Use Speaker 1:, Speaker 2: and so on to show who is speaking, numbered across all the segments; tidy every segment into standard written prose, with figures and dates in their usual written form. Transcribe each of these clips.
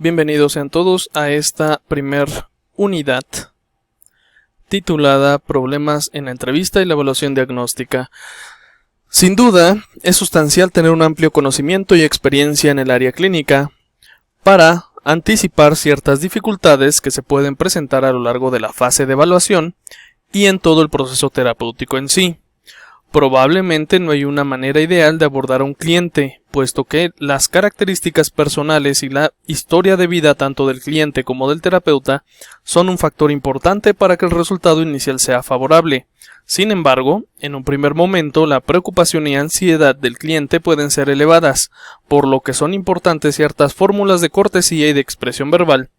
Speaker 1: Bienvenidos sean todos a esta primer unidad titulada Problemas en la entrevista y la evaluación diagnóstica. Sin duda, es sustancial tener un amplio conocimiento y experiencia en el área clínica para anticipar ciertas dificultades que se pueden presentar a lo largo de la fase de evaluación y en todo el proceso terapéutico en sí. Probablemente no hay una manera ideal de abordar a un cliente, puesto que las características personales y la historia de vida tanto del cliente como del terapeuta son un factor importante para que el resultado inicial sea favorable. Sin embargo, en un primer momento la preocupación y ansiedad del cliente pueden ser elevadas, por lo que son importantes ciertas fórmulas de cortesía y de expresión verbal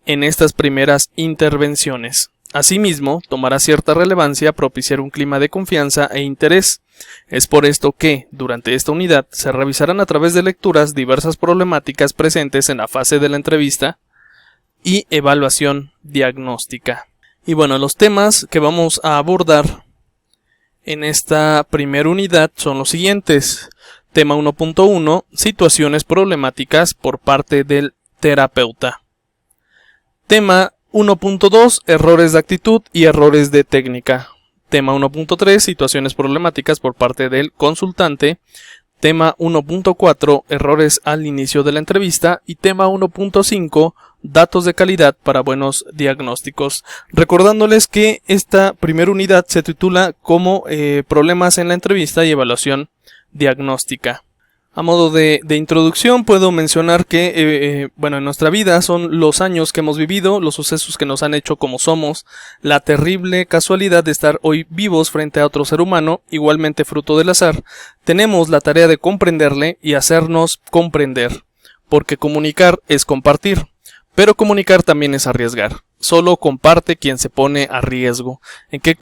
Speaker 1: en estas primeras intervenciones. Asimismo, tomará cierta relevancia propiciar un clima de confianza e interés. Es por esto que, durante esta unidad, se revisarán a través de lecturas diversas problemáticas presentes en la fase de la entrevista y evaluación diagnóstica. Y bueno, los temas que vamos a abordar en esta primera unidad son los siguientes. Tema 1.1, situaciones problemáticas por parte del terapeuta. Tema 1.2, errores de actitud y errores de técnica. Tema 1.3, situaciones problemáticas por parte del consultante. Tema 1.4, errores al inicio de la entrevista. Y tema 1.5, datos de calidad para buenos diagnósticos. Recordándoles que esta primera unidad se titula como problemas en la entrevista y evaluación diagnóstica. A modo de introducción puedo mencionar que en nuestra vida son los años que hemos vivido, los sucesos que nos han hecho como somos, la terrible casualidad de estar hoy vivos frente a otro ser humano, igualmente fruto del azar. Tenemos la tarea de comprenderle y hacernos comprender, porque comunicar es compartir, pero comunicar también es arriesgar. Solo comparte quien se pone a riesgo. ¿En qué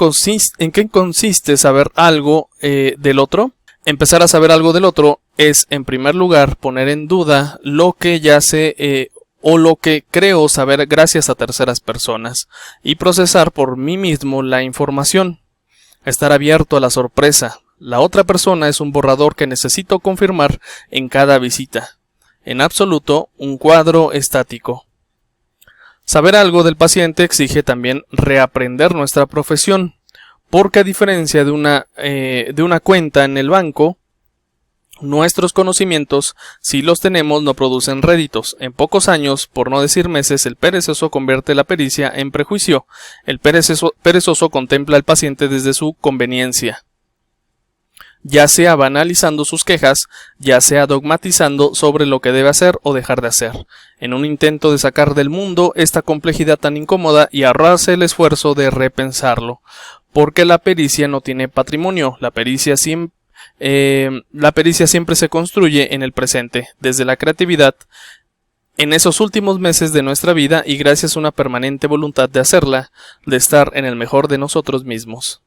Speaker 1: consiste saber algo del otro? Empezar a saber algo del otro es, en primer lugar, poner en duda lo que ya sé o lo que creo saber gracias a terceras personas y procesar por mí mismo la información. Estar abierto a la sorpresa. La otra persona es un borrador que necesito confirmar en cada visita. En absoluto, un cuadro estático. Saber algo del paciente exige también reaprender nuestra profesión. Porque a diferencia de una cuenta en el banco, nuestros conocimientos, si los tenemos, no producen réditos. En pocos años, por no decir meses, el perezoso convierte la pericia en prejuicio. El perezoso contempla al paciente desde su conveniencia, ya sea banalizando sus quejas, ya sea dogmatizando sobre lo que debe hacer o dejar de hacer, en un intento de sacar del mundo esta complejidad tan incómoda y ahorrarse el esfuerzo de repensarlo. Porque la pericia no tiene patrimonio, la pericia siempre se construye en el presente, desde la creatividad, en esos últimos meses de nuestra vida y gracias a una permanente voluntad de hacerla, de estar en el mejor de nosotros mismos.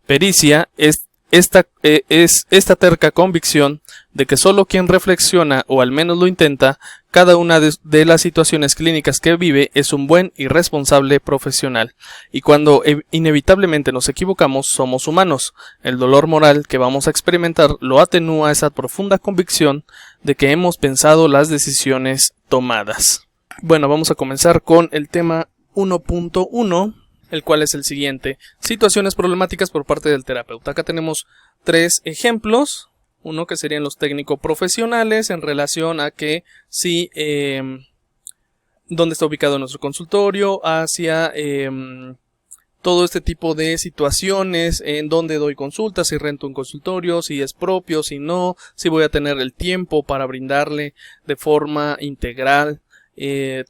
Speaker 1: Pericia es esta terca convicción de que solo quien reflexiona o al menos lo intenta cada una de las situaciones clínicas que vive es un buen y responsable profesional, y cuando inevitablemente nos equivocamos somos humanos. El dolor moral que vamos a experimentar lo atenúa esa profunda convicción de que hemos pensado las decisiones tomadas. Bueno, vamos a comenzar con el tema 1.1. el cual es el siguiente: situaciones problemáticas por parte del terapeuta. Acá tenemos tres ejemplos. Uno que serían los técnico-profesionales en relación a que si dónde está ubicado nuestro consultorio, hacia todo este tipo de situaciones, en dónde doy consultas, si rento un consultorio, si es propio, si no, si voy a tener el tiempo para brindarle de forma integral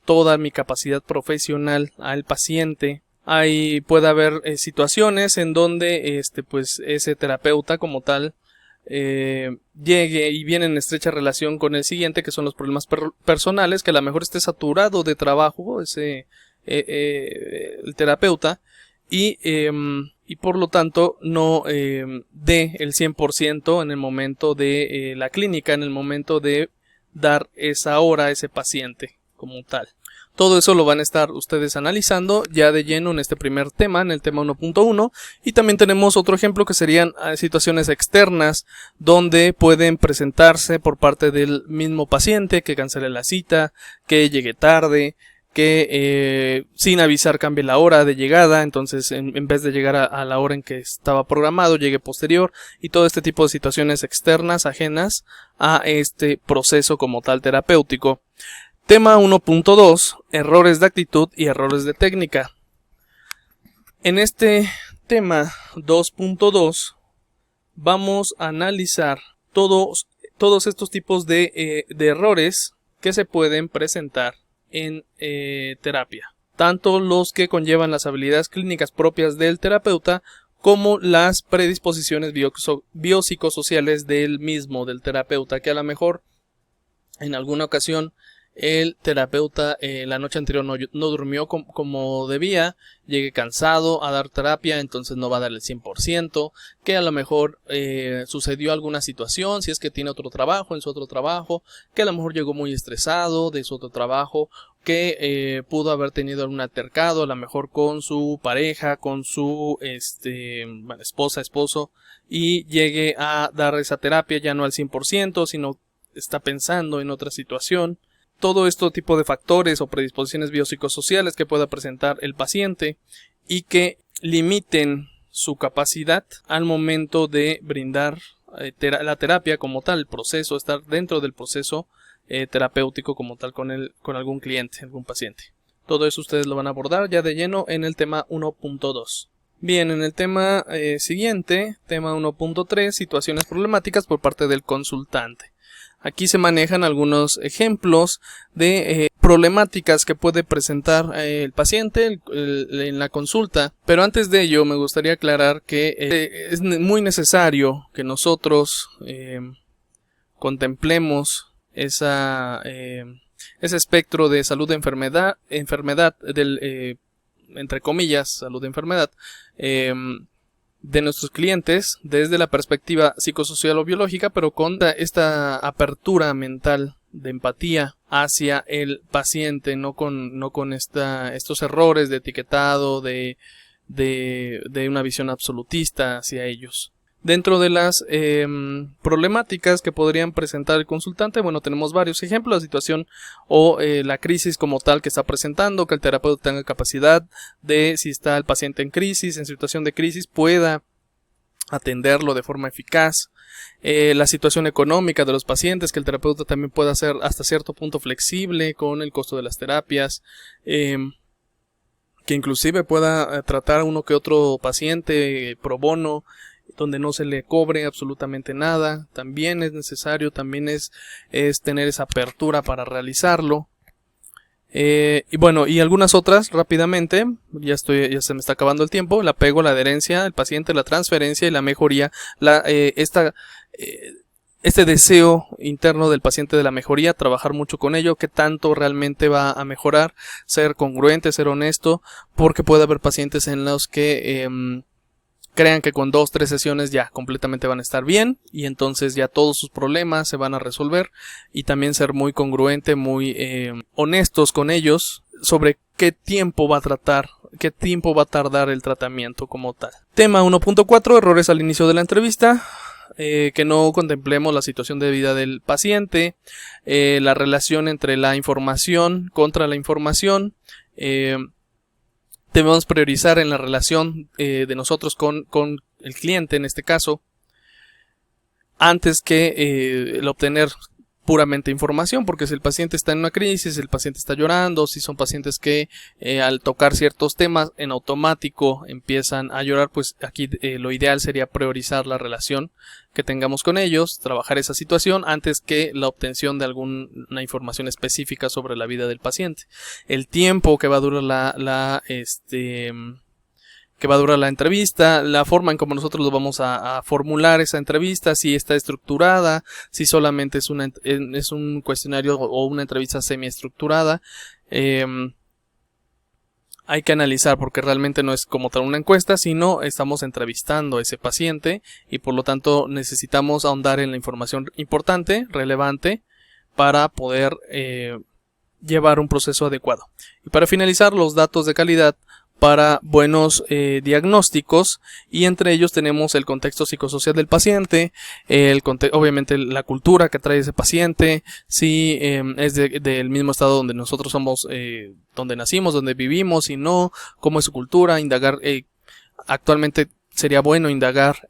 Speaker 1: toda mi capacidad profesional al paciente. Ahí puede haber situaciones en donde ese terapeuta como tal llegue y viene en estrecha relación con el siguiente, que son los problemas personales, que a lo mejor esté saturado de trabajo el terapeuta y por lo tanto no dé el 100% en el momento de la clínica, en el momento de dar esa hora a ese paciente como tal. Todo eso lo van a estar ustedes analizando ya de lleno en este primer tema, en el tema 1.1, y también tenemos otro ejemplo que serían situaciones externas donde pueden presentarse por parte del mismo paciente que cancele la cita, que llegue tarde, que sin avisar cambie la hora de llegada, entonces en vez de llegar a la hora en que estaba programado, llegue posterior, y todo este tipo de situaciones externas ajenas a este proceso como tal terapéutico. Tema 1.2, errores de actitud y errores de técnica. En este tema 2.2 vamos a analizar todos estos tipos de errores que se pueden presentar en terapia. Tanto los que conllevan las habilidades clínicas propias del terapeuta como las predisposiciones biopsicosociales del terapeuta, que a lo mejor en alguna ocasión el terapeuta la noche anterior no durmió como debía, llegue cansado a dar terapia, entonces no va a dar el 100%, que a lo mejor sucedió alguna situación, si es que tiene otro trabajo, en su otro trabajo, que a lo mejor llegó muy estresado de su otro trabajo, que pudo haber tenido algún altercado, a lo mejor con su pareja, con su esposa, esposo, y llegue a dar esa terapia ya no al 100%, sino está pensando en otra situación. Todo este tipo de factores o predisposiciones biopsicosociales que pueda presentar el paciente y que limiten su capacidad al momento de brindar la terapia como tal, el proceso, estar dentro del proceso terapéutico como tal con algún cliente, algún paciente. Todo eso ustedes lo van a abordar ya de lleno en el tema 1.2. Bien, en el tema siguiente, tema 1.3, situaciones problemáticas por parte del consultante. Aquí se manejan algunos ejemplos de problemáticas que puede presentar el paciente en la consulta. Pero antes de ello me gustaría aclarar que es muy necesario que nosotros contemplemos ese espectro de salud de enfermedad entre comillas, salud de enfermedad, de nuestros clientes desde la perspectiva psicosocial o biológica, pero con esta apertura mental de empatía hacia el paciente, no con estos errores de etiquetado, de una visión absolutista hacia ellos. Dentro de las problemáticas que podrían presentar el consultante, bueno, tenemos varios ejemplos, la situación o la crisis como tal que está presentando, que el terapeuta tenga capacidad de, si está el paciente en crisis, en situación de crisis, pueda atenderlo de forma eficaz. La situación económica de los pacientes, que el terapeuta también pueda ser hasta cierto punto flexible con el costo de las terapias, que inclusive pueda tratar a uno que otro paciente pro bono, donde no se le cobre absolutamente nada. También es necesario, también es tener esa apertura para realizarlo. Y bueno, y algunas otras rápidamente, ya se me está acabando el tiempo: el apego, la adherencia, el paciente, la transferencia y la mejoría, este deseo interno del paciente de la mejoría, trabajar mucho con ello, qué tanto realmente va a mejorar, ser congruente, ser honesto, porque puede haber pacientes en los que crean que con 2-3 sesiones ya completamente van a estar bien y entonces ya todos sus problemas se van a resolver, y también ser muy congruente, muy honestos con ellos sobre qué tiempo va a tardar el tratamiento como tal. Tema 1.4, errores al inicio de la entrevista. Que no contemplemos la situación de vida del paciente, la relación entre la información contra la información. Debemos priorizar en la relación de nosotros con el cliente, en este caso, antes que el obtener puramente información, porque si el paciente está en una crisis, el paciente está llorando, si son pacientes que al tocar ciertos temas en automático empiezan a llorar, pues aquí lo ideal sería priorizar la relación que tengamos con ellos, trabajar esa situación antes que la obtención de alguna información específica sobre la vida del paciente. El tiempo que va a durar la entrevista, la forma en cómo nosotros lo vamos a formular esa entrevista, si está estructurada, si solamente es un cuestionario o una entrevista semiestructurada. Hay que analizar, porque realmente no es como tal una encuesta, sino estamos entrevistando a ese paciente y por lo tanto necesitamos ahondar en la información importante, relevante, para poder llevar un proceso adecuado. Y para finalizar, los datos de calidad para buenos diagnósticos, y entre ellos tenemos el contexto psicosocial del paciente, obviamente la cultura que trae ese paciente, si es del mismo estado donde nosotros somos, donde nacimos, donde vivimos, si no, cómo es su cultura, indagar, actualmente sería bueno indagar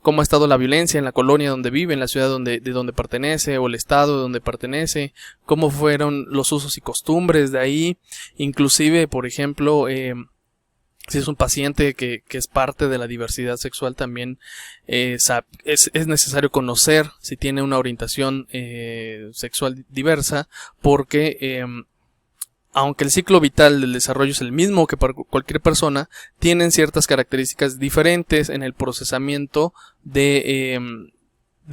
Speaker 1: cómo ha estado la violencia en la colonia donde vive, en la ciudad de donde pertenece, o el estado de donde pertenece, cómo fueron los usos y costumbres de ahí, inclusive, por ejemplo, si es un paciente que es parte de la diversidad sexual, también es necesario conocer si tiene una orientación sexual diversa, porque aunque el ciclo vital del desarrollo es el mismo que para cualquier persona, tienen ciertas características diferentes en el procesamiento de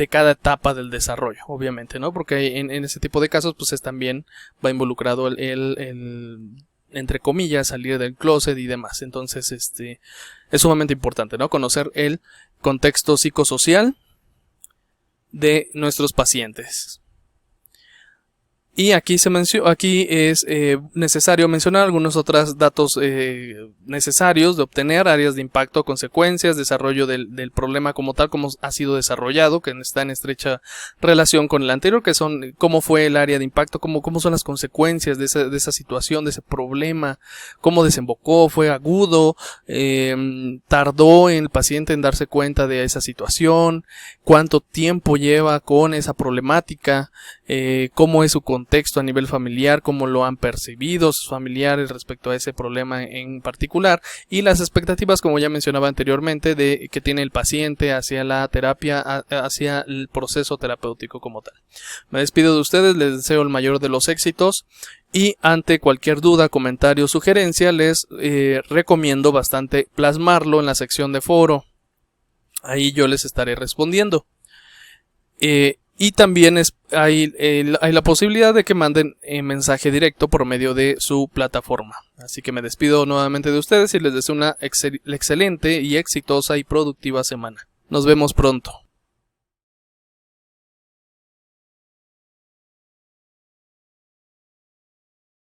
Speaker 1: cada etapa del desarrollo, obviamente, ¿no? Porque en ese tipo de casos, pues también va involucrado el entre comillas, salir del closet y demás. Entonces, es sumamente importante, ¿no? Conocer el contexto psicosocial de nuestros pacientes. Y aquí es necesario mencionar algunos otros datos necesarios de obtener: áreas de impacto, consecuencias, desarrollo del problema como tal, cómo ha sido desarrollado, que está en estrecha relación con el anterior, que son cómo fue el área de impacto, cómo son las consecuencias de esa situación, de ese problema, cómo desembocó, fue agudo, tardó el paciente en darse cuenta de esa situación, cuánto tiempo lleva con esa problemática, cómo es su contexto a nivel familiar, cómo lo han percibido sus familiares respecto a ese problema en particular, y las expectativas, como ya mencionaba anteriormente, de que tiene el paciente hacia la terapia, hacia el proceso terapéutico como tal. Me despido de ustedes, les deseo el mayor de los éxitos, y ante cualquier duda, comentario o sugerencia, les recomiendo bastante plasmarlo en la sección de foro. Ahí yo les estaré respondiendo. Y también hay la posibilidad de que manden mensaje directo por medio de su plataforma. Así que me despido nuevamente de ustedes y les deseo una excelente y exitosa y productiva semana. Nos vemos pronto.